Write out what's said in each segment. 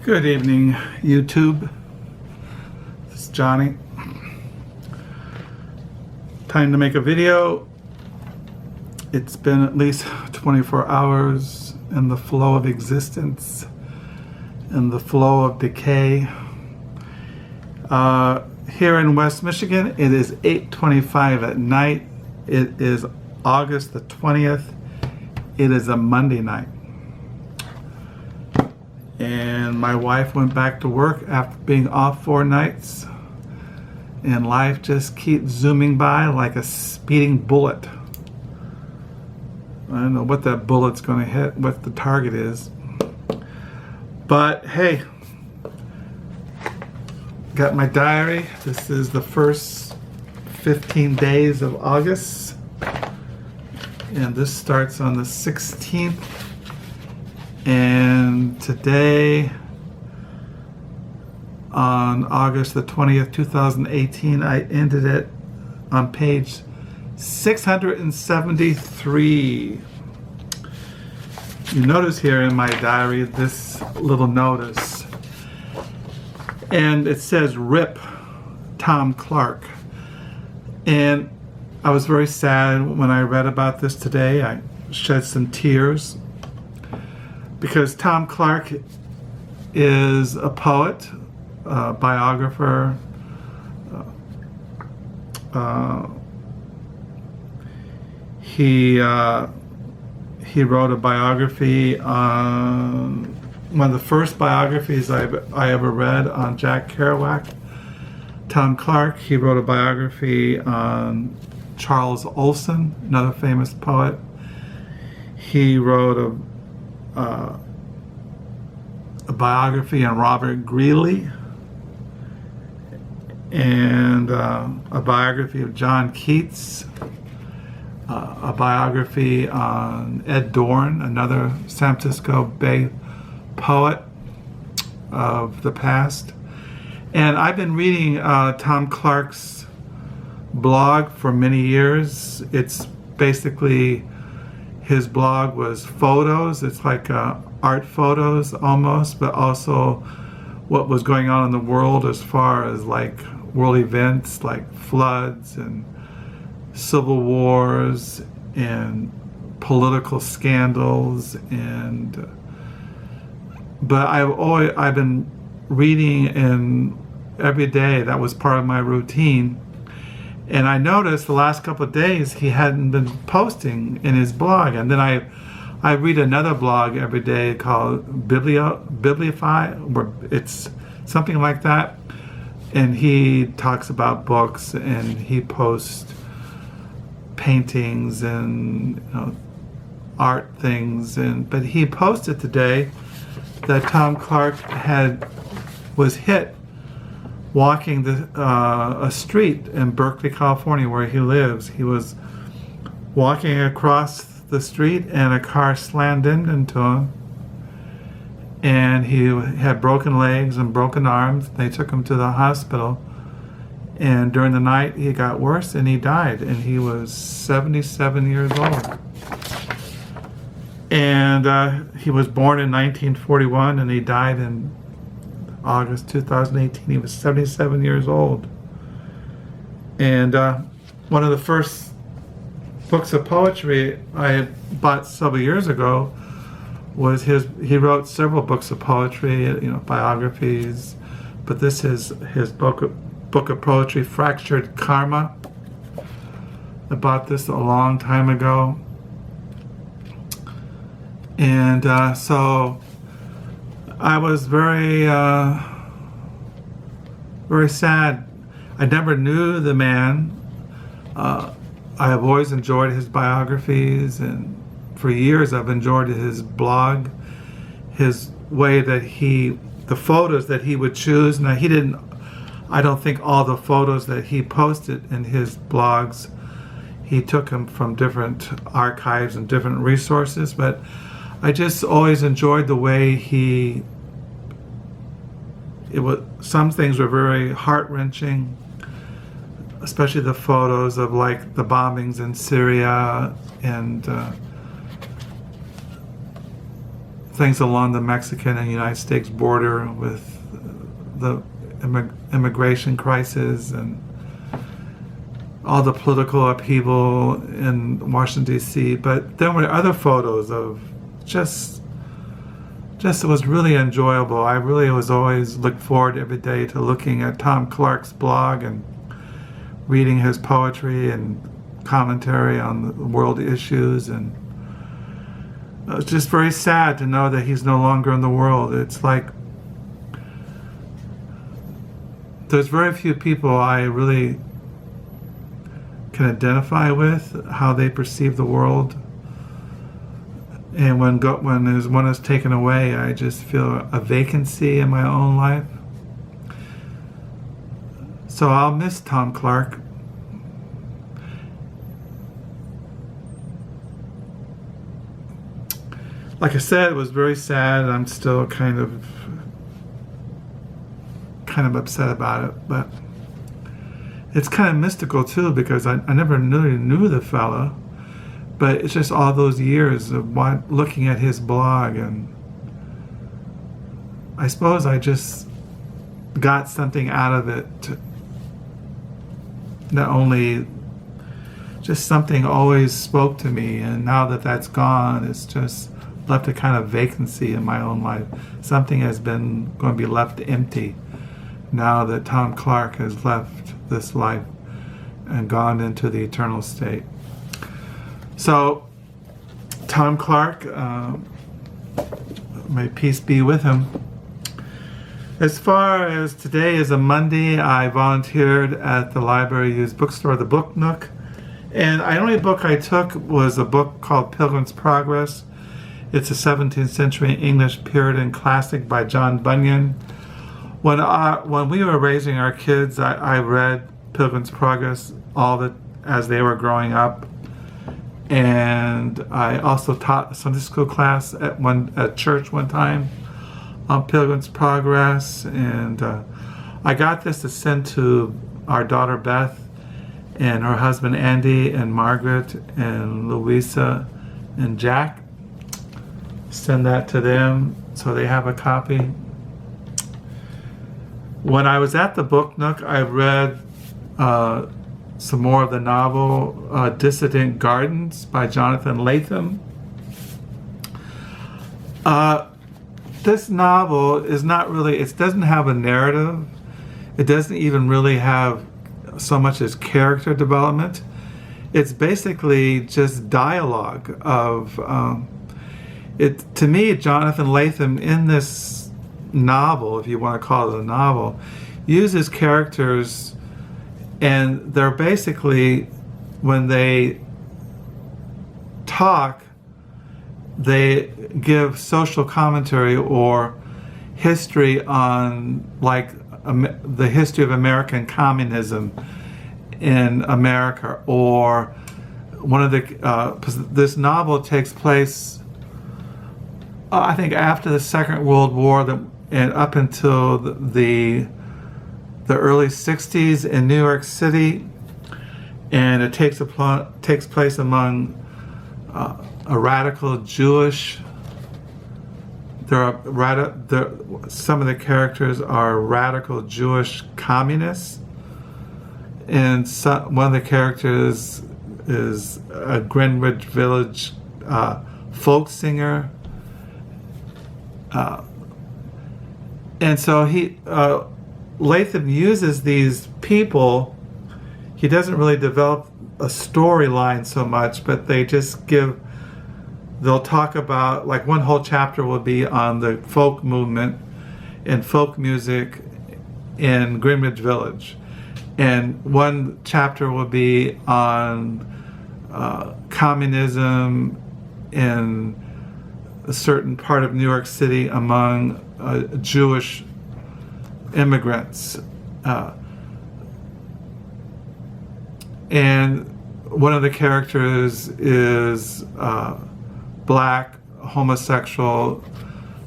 Good evening, YouTube. This is Johnny. Time to make a video. It's been at least 24 hours in the flow of existence, in the flow of decay. Here in West Michigan, it is 8:25 at night. It is August the 20th. It is a Monday night. And my wife went back to work after being off 4 nights. And life just keeps zooming by like a speeding bullet. I don't know what that bullet's going to hit, what the target is. But hey, got my diary. This is the first 15 days of August. And this starts on the 16th. And today, on August the 20th, 2018, I ended it on page 673. You notice here in my diary this little notice. And it says, "Rip, Tom Clark." And I was very sad when I read about this today. I shed some tears. Because Tom Clark is a poet, biographer, he wrote a biography on one of the first biographies I ever read on Jack Kerouac. Tom Clark, he wrote a biography on Charles Olson, another famous poet. He wrote a biography on Robert Greeley, and a biography of John Keats, a biography on Ed Dorn, another San Francisco Bay poet of the past. And I've been reading Tom Clark's blog for many years. It's basically, his blog was photos. It's like art photos almost, but also what was going on in the world as far as like world events like floods and civil wars and political scandals. And but I've been reading in every day. That was part of my routine. And I noticed the last couple of days he hadn't been posting in his blog. And then I read another blog every day called Bibliify, where it's something like that. And he talks about books, and he posts paintings and art things. But he posted today that Tom Clark was hit walking a street in Berkeley, California, where he lives. He was walking across the street and a car slammed into him. And he had broken legs and broken arms. They took him to the hospital. And during the night, he got worse and he died. And he was 77 years old. And he was born in 1941 and he died in August 2018. He was 77 years old. And one of the first books of poetry I had bought several years ago was he wrote several books of poetry, biographies, but this is his book of poetry, Fractured Karma. I bought this a long time ago. And so I was very sad. I never knew the man. I have always enjoyed his biographies, and for years I've enjoyed his blog, his way that the photos that he would choose. Now I don't think all the photos that he posted in his blogs, he took them from different archives and different resources, but I just always enjoyed the way some things were very heart-wrenching, especially the photos of like the bombings in Syria and things along the Mexican and United States border with the immigration crisis and all the political upheaval in Washington, D.C. But there were other photos of just it was really enjoyable. I really was always look forward every day to looking at Tom Clark's blog and reading his poetry and commentary on the world issues. And it's just very sad to know that he's no longer in the world. It's like there's very few people I really can identify with how they perceive the world. And when one is taken away, I just feel a vacancy in my own life. So I'll miss Tom Clark. Like I said, it was very sad. I'm still kind of upset about it, but it's kind of mystical too, because I never really knew the fella. But it's just all those years of looking at his blog, and I suppose I just got something out of it. Not only just something always spoke to me, and now that that's gone, it's just left a kind of vacancy in my own life. Something has been going to be left empty now that Tom Clark has left this life and gone into the eternal state. So, Tom Clark, may peace be with him. As far as today is a Monday, I volunteered at the library used bookstore, the Book Nook. And the only book I took was a book called Pilgrim's Progress. It's a 17th century English Puritan classic by John Bunyan. When we were raising our kids, I read Pilgrim's Progress as they were growing up. And I also taught a Sunday school class at church one time on Pilgrim's Progress. And I got this to send to our daughter Beth and her husband Andy and Margaret and Louisa and Jack. Send that to them so they have a copy. When I was at the Book Nook, I read some more of the novel Dissident Gardens by Jonathan Lethem. This novel is not really, it doesn't have a narrative. It doesn't even really have so much as character development. It's basically just dialogue of, to me, Jonathan Lethem in this novel, if you want to call it a novel, uses characters. And they're basically, when they talk, they give social commentary or history on, like, the history of American communism in America, or one of the this novel takes place, I think, after the Second World War, and up until the early 60s in New York City, and it takes place among a radical Jewish. Some of the characters are radical Jewish communists, and one of the characters is a Greenwich Village folk singer, and so Lethem uses these people. He doesn't really develop a storyline so much, but they'll talk about, like, one whole chapter will be on the folk movement and folk music in Greenwich Village. And one chapter will be on communism in a certain part of New York City among Jewish immigrants, and one of the characters is black, homosexual,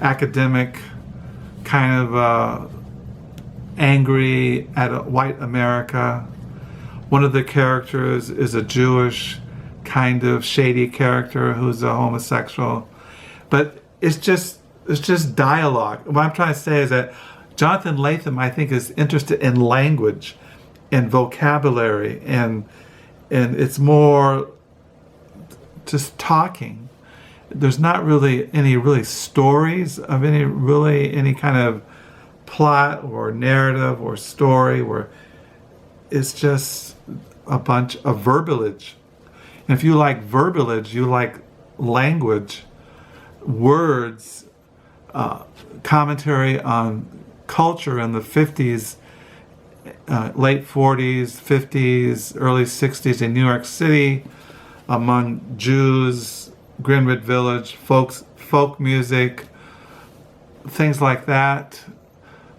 academic, kind of angry at white America. One of the characters is a Jewish, kind of shady character who's a homosexual. But it's just dialogue. What I'm trying to say is that Jonathan Lethem, I think, is interested in language and vocabulary, and it's more just talking. There's not really any stories of any kind of plot or narrative or story, where it's just a bunch of verbiage. And if you like verbiage, you like language, words, commentary on culture in the 50s, late 40s, 50s, early 60s in New York City, among Jews, Greenwich Village, folk music, things like that,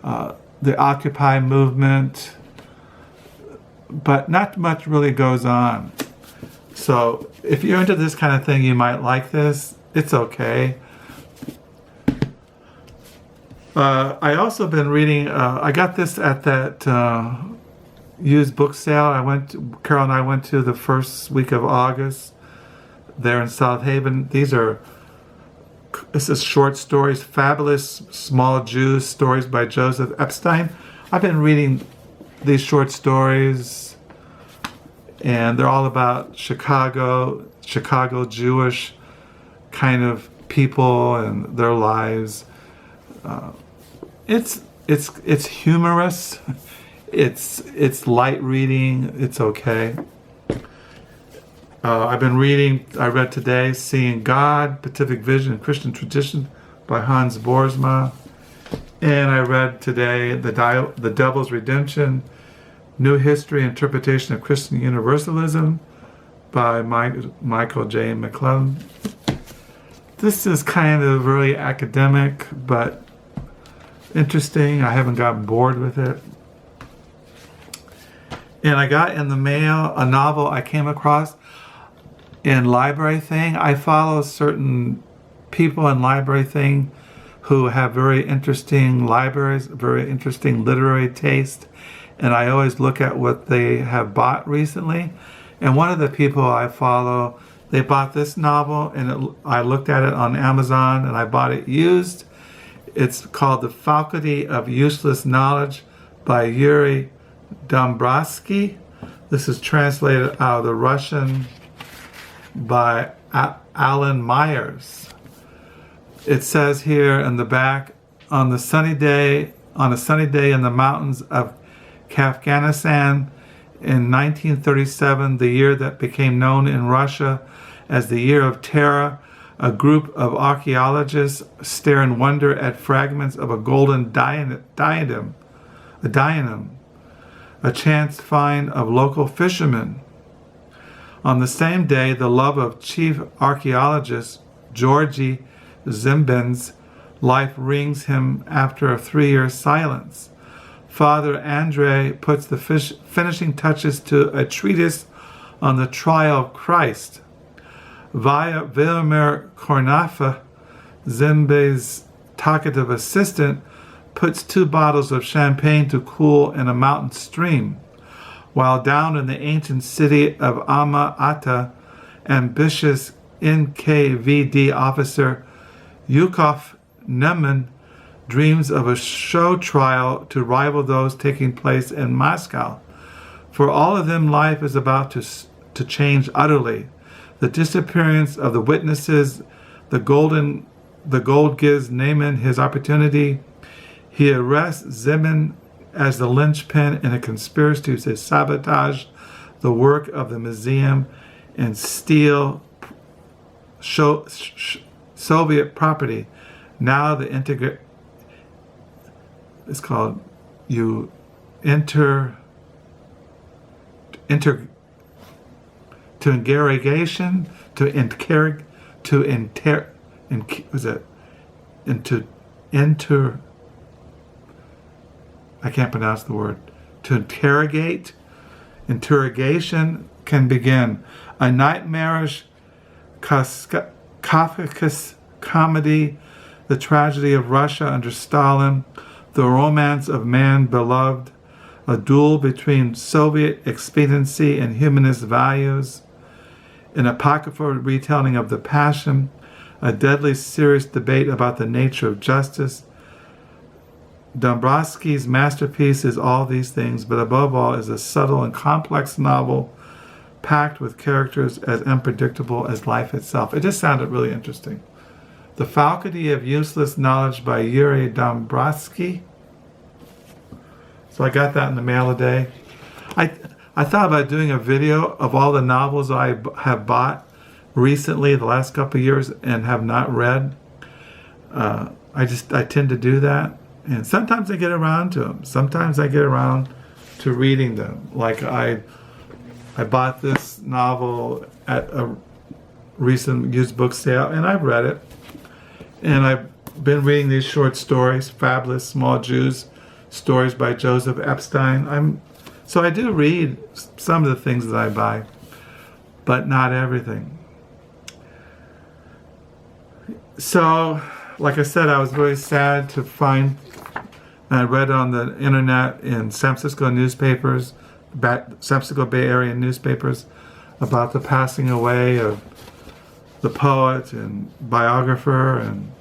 the Occupy movement, but not much really goes on. So if you're into this kind of thing, you might like this. It's okay. I also been reading, I got this at that used book sale. Carol and I went to the first week of August there in South Haven. This is short stories, Fabulous Small Jews, stories by Joseph Epstein. I've been reading these short stories, and they're all about Chicago Jewish kind of people and their lives. It's humorous. It's light reading. It's okay. I read today Seeing God, Pacific Vision and Christian Tradition by Hans Boersma. And I read today The Devil's Redemption, New History Interpretation of Christian Universalism by Michael J. McClellan. This is kind of really academic, but interesting. I haven't gotten bored with it. And I got in the mail a novel I came across in Library Thing. I follow certain people in Library Thing who have very interesting libraries, very interesting literary taste, and I always look at what they have bought recently. And one of the people I follow, they bought this novel, and I looked at it on Amazon, and I bought it used. It's called The Faculty of Useless Knowledge by Yuri Dombrowski. This is translated out of the Russian by Alan Myers. It says here in the back, on a sunny day in the mountains of Afghanistan in 1937, the year that became known in Russia as the Year of Terror, a group of archaeologists stare in wonder at fragments of a golden diadem, a chance find of local fishermen. On the same day, the love of chief archaeologist Georgy Zimbin's life rings him after a 3-year silence. Father Andrei puts the finishing touches to a treatise on the trial of Christ. Via Vladimir Kornafa, Zimbin's talkative assistant, puts 2 bottles of champagne to cool in a mountain stream, while down in the ancient city of Alma-Ata, ambitious NKVD officer Yukov Neman dreams of a show trial to rival those taking place in Moscow. For all of them, life is about to change utterly. The disappearance of the witnesses, the gold gives Naaman his opportunity. He arrests Zimbin as the linchpin in a conspiracy to sabotage the work of the museum and steal Soviet property. Now it's called I can't pronounce the word. To interrogate. Interrogation can begin. A nightmarish Kafkaesque comedy, the tragedy of Russia under Stalin, the romance of man beloved, a duel between Soviet expediency and humanist values, an apocryphal retelling of the Passion, a deadly serious debate about the nature of justice. Dombrowski's masterpiece is all these things, but above all is a subtle and complex novel packed with characters as unpredictable as life itself. It just sounded really interesting. The Faculty of Useless Knowledge by Yuri Dombrowski. So I got that in the mail today. I thought about doing a video of all the novels I have bought recently, the last couple of years, and have not read. I tend to do that. And sometimes I get around to them. Sometimes I get around to reading them. Like I bought this novel at a recent used book sale, and I've read it. And I've been reading these short stories, Fabulous Small Jews, stories by Joseph Epstein. So I do read some of the things that I buy, but not everything. So, like I said, I was very sad to find, and I read on the internet in San Francisco newspapers, San Francisco Bay Area newspapers, about the passing away of the poet and biographer and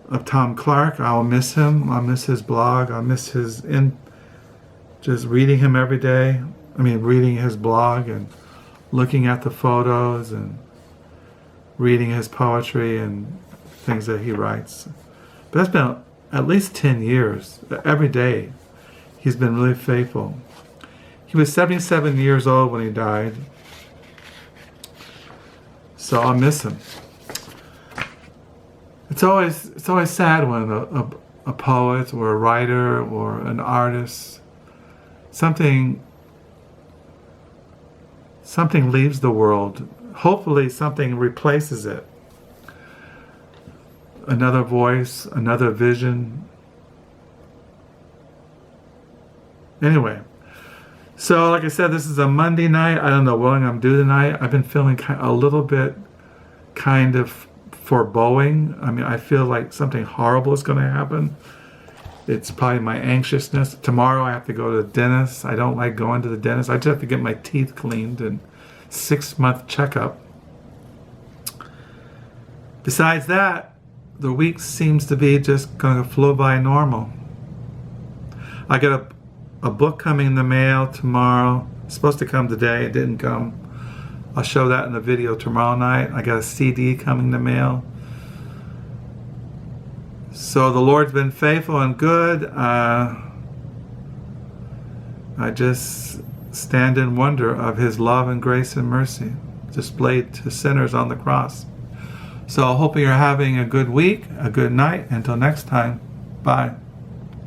of Tom Clark. I'll miss him. I'll miss his blog. I'll miss just reading him every day. Reading his blog and looking at the photos and reading his poetry and things that he writes. But that's been at least 10 years. Every day he's been really faithful. He was 77 years old when he died. So I'll miss him. It's always sad when a poet or a writer or an artist, something leaves the world. Hopefully something replaces it. Another voice, another vision. Anyway, so like I said, this is a Monday night. I don't know what I'm going to do tonight. I've been feeling a little bit kind of foreboding. I feel like something horrible is going to happen. It's probably my anxiousness. Tomorrow I have to go to the dentist. I don't like going to the dentist. I just have to get my teeth cleaned and 6-month checkup. Besides that, the week seems to be just going to flow by normal. I get a book coming in the mail tomorrow. It's supposed to come today. It didn't come. I'll show that in the video tomorrow night. I got a CD coming in the mail. So the Lord's been faithful and good. I just stand in wonder of His love and grace and mercy displayed to sinners on the cross. So I hope you're having a good week, a good night. Until next time, bye.